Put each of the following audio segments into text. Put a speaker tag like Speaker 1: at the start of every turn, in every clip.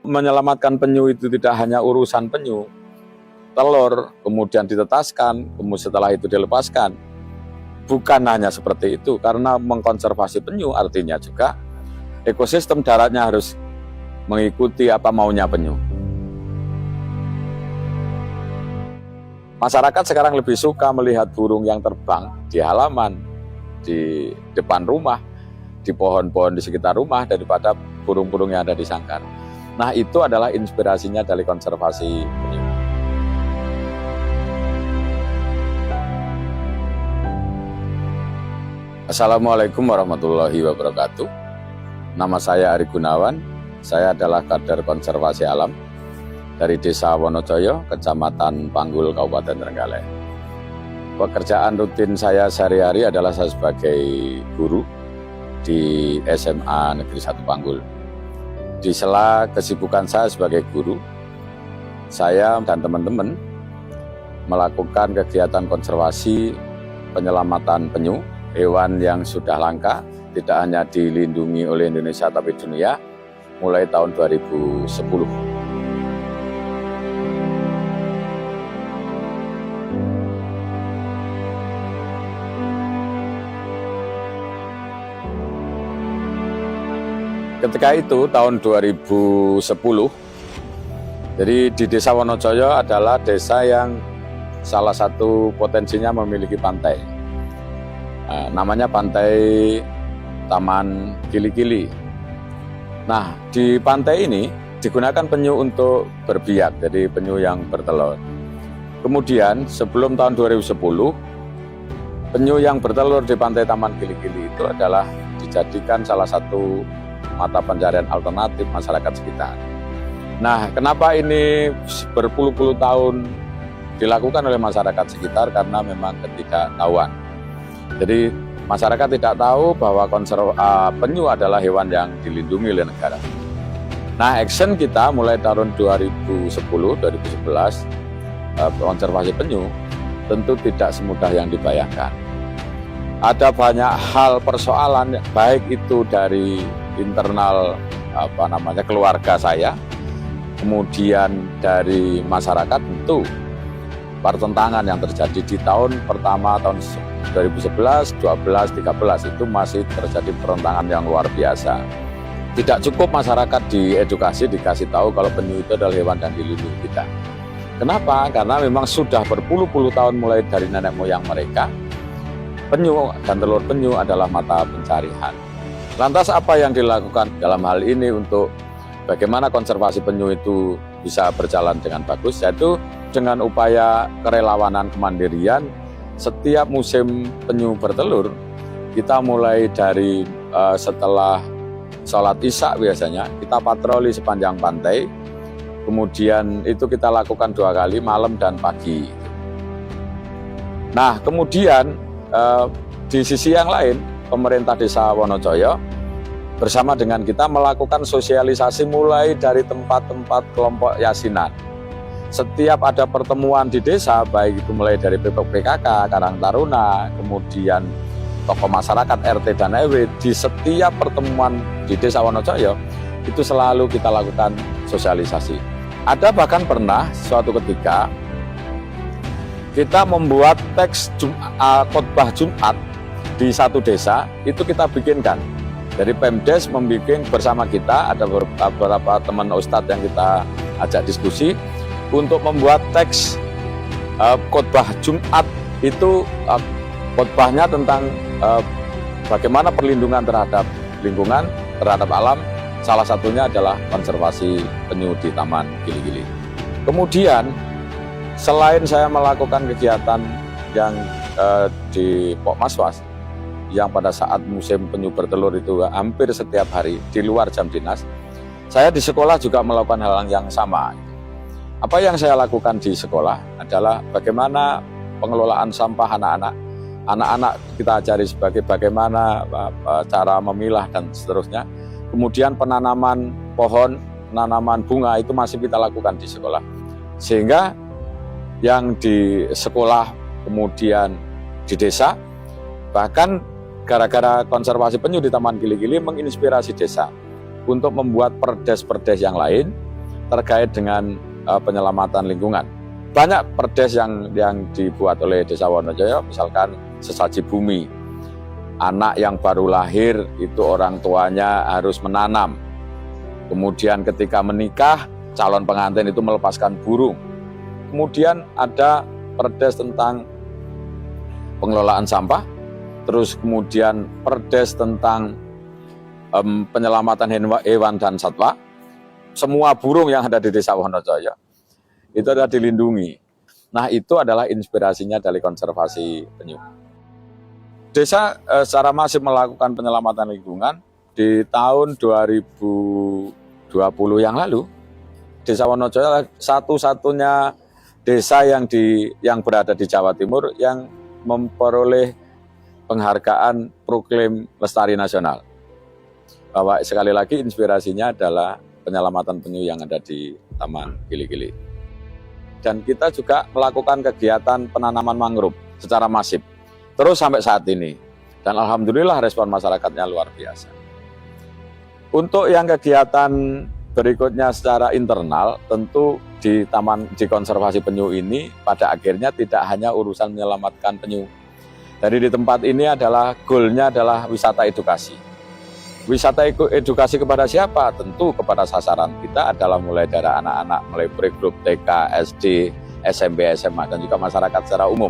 Speaker 1: Menyelamatkan penyu itu tidak hanya urusan penyu, telur kemudian ditetaskan, kemudian setelah itu dilepaskan. Bukan hanya seperti itu, karena mengkonservasi penyu artinya juga ekosistem daratnya harus mengikuti apa maunya penyu. Masyarakat sekarang lebih suka melihat burung yang terbang di halaman, di depan rumah, di pohon-pohon di sekitar rumah daripada burung-burung yang ada di sangkar. Nah, itu adalah inspirasinya dari konservasi penyu. Assalamualaikum warahmatullahi wabarakatuh. Nama saya Ari Gunawan. Saya adalah kader konservasi alam dari Desa Wonojoyo, Kecamatan Panggul, Kabupaten Trenggalek. Pekerjaan rutin saya sehari-hari adalah saya sebagai guru di SMA Negeri 1 Panggul. Di sela kesibukan saya sebagai guru, saya dan teman-teman melakukan kegiatan konservasi penyelamatan penyu, hewan yang sudah langka, tidak hanya dilindungi oleh Indonesia tapi dunia, mulai tahun 2010. Ketika itu tahun 2010, jadi di Desa Wonojoyo adalah desa yang salah satu potensinya memiliki pantai. Namanya Pantai Taman Kili-Kili. Nah, di pantai ini digunakan penyu untuk berbiak, jadi penyu yang bertelur. Kemudian sebelum tahun 2010, penyu yang bertelur di Pantai Taman Kili-Kili itu adalah dijadikan salah satu mata pencarian alternatif masyarakat sekitar. Nah, kenapa ini berpuluh-puluh tahun dilakukan oleh masyarakat sekitar? Karena memang ketidaktahuan. Jadi masyarakat tidak tahu bahwa penyu adalah hewan yang dilindungi oleh negara. Nah, action kita mulai tahun 2010-2011 konservasi penyu tentu tidak semudah yang dibayangkan. Ada banyak hal persoalan, baik itu dari internal keluarga saya, kemudian dari masyarakat, tentu pertentangan yang terjadi di tahun pertama tahun 2011, 12, 13 itu masih terjadi pertentangan yang luar biasa. Tidak cukup masyarakat diedukasi, dikasih tahu kalau penyu itu adalah hewan yang dilindungi, tidak. Kenapa? Karena memang sudah berpuluh-puluh tahun mulai dari nenek moyang mereka, penyu dan telur penyu adalah mata pencarian. Lantas apa yang dilakukan dalam hal ini untuk bagaimana konservasi penyu itu bisa berjalan dengan bagus, yaitu dengan upaya kerelawanan kemandirian. Setiap musim penyu bertelur, kita mulai dari setelah sholat isya biasanya, kita patroli sepanjang pantai, kemudian itu kita lakukan 2 kali, malam dan pagi. Nah, kemudian di sisi yang lain, pemerintah Desa Wonojoyo bersama dengan kita melakukan sosialisasi mulai dari tempat-tempat kelompok yasinan. Setiap ada pertemuan di desa, baik itu mulai dari PKK, Karang Taruna, kemudian tokoh masyarakat RT dan RW, di setiap pertemuan di Desa Wonojoyo itu selalu kita lakukan sosialisasi. Ada bahkan pernah suatu ketika kita membuat teks khotbah Jumat di satu desa, itu kita bikinkan. Dari Pemdes membuat bersama kita, ada beberapa teman ustadz yang kita ajak diskusi untuk membuat teks khotbah Jumat itu, khotbahnya tentang bagaimana perlindungan terhadap lingkungan, terhadap alam, salah satunya adalah konservasi penyu di Taman Kili-Kili. Kemudian selain saya melakukan kegiatan yang di Pokmaswas, yang pada saat musim penyu bertelur itu hampir setiap hari di luar jam dinas, saya di sekolah juga melakukan hal yang sama. Apa yang saya lakukan di sekolah adalah bagaimana pengelolaan sampah anak-anak. Anak-anak kita ajari sebagai bagaimana cara memilah dan seterusnya. Kemudian penanaman pohon, penanaman bunga itu masih kita lakukan di sekolah. Sehingga yang di sekolah kemudian di desa, bahkan gara-gara konservasi penyu di Taman Kili-Kili menginspirasi desa untuk membuat perdes-perdes yang lain terkait dengan penyelamatan lingkungan. Banyak perdes yang dibuat oleh Desa Wonojoyo, misalkan sesaji bumi. Anak yang baru lahir itu orang tuanya harus menanam. Kemudian ketika menikah, calon pengantin itu melepaskan burung. Kemudian ada perdes tentang pengelolaan sampah, terus kemudian perdes tentang penyelamatan hewan dan satwa. Semua burung yang ada di Desa Wonojoyo itu adalah dilindungi. Nah, itu adalah inspirasinya dari konservasi penyu. Desa secara masif melakukan penyelamatan lingkungan. Di tahun 2020 yang lalu, Desa Wonojoyo adalah satu-satunya desa yang berada di Jawa Timur yang memperoleh penghargaan Proklaim Lestari Nasional. Bahwa sekali lagi inspirasinya adalah penyelamatan penyu yang ada di Taman Gili-Gili. Dan kita juga melakukan kegiatan penanaman mangrove secara masif, terus sampai saat ini. Dan alhamdulillah respon masyarakatnya luar biasa. Untuk yang kegiatan berikutnya secara internal, tentu di konservasi penyu ini pada akhirnya tidak hanya urusan menyelamatkan penyu. Jadi di tempat ini adalah goalnya adalah wisata edukasi. Wisata edukasi kepada siapa? Tentu kepada sasaran kita adalah mulai dari anak-anak, mulai playgroup TK, SD, SMP, SMA, dan juga masyarakat secara umum.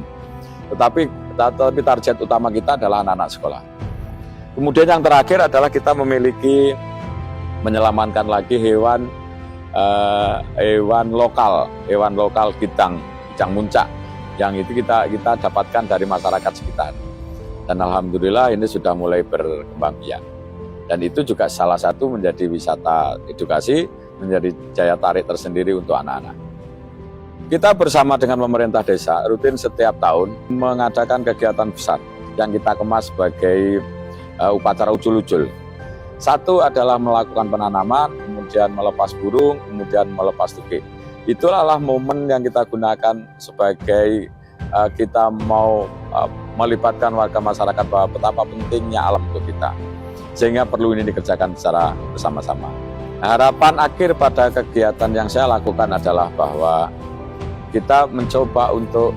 Speaker 1: Tetapi target utama kita adalah anak-anak sekolah. Kemudian yang terakhir adalah kita memiliki menyelamatkan lagi hewan lokal kidang muncak, yang itu kita dapatkan dari masyarakat sekitar. Dan alhamdulillah ini sudah mulai berkembang biak. Dan itu juga salah satu menjadi wisata edukasi, menjadi daya tarik tersendiri untuk anak-anak. Kita bersama dengan pemerintah desa rutin setiap tahun mengadakan kegiatan besar yang kita kemas sebagai upacara ucul-ucul. Satu adalah melakukan penanaman, kemudian melepas burung, kemudian melepas tukik. Itulah momen yang kita gunakan sebagai kita mau melibatkan warga masyarakat bahwa betapa pentingnya alam untuk kita. Sehingga perlu ini dikerjakan secara bersama-sama. Harapan akhir pada kegiatan yang saya lakukan adalah bahwa kita mencoba untuk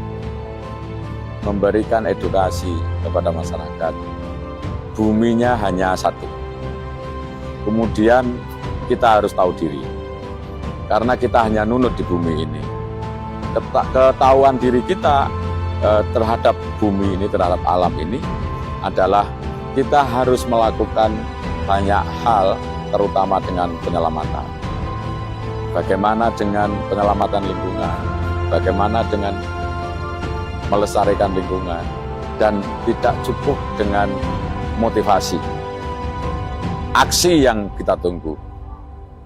Speaker 1: memberikan edukasi kepada masyarakat. Buminya hanya satu. Kemudian kita harus tahu diri. Karena kita hanya nunut di bumi ini. Ketahuan diri kita terhadap bumi ini, terhadap alam ini adalah kita harus melakukan banyak hal, terutama dengan penyelamatan. Bagaimana dengan penyelamatan lingkungan, bagaimana dengan melestarikan lingkungan, dan tidak cukup dengan motivasi. Aksi yang kita tunggu.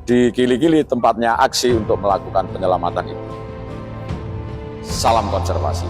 Speaker 1: Di Gili-Gili tempatnya aksi untuk melakukan penyelamatan itu. Salam konservasi.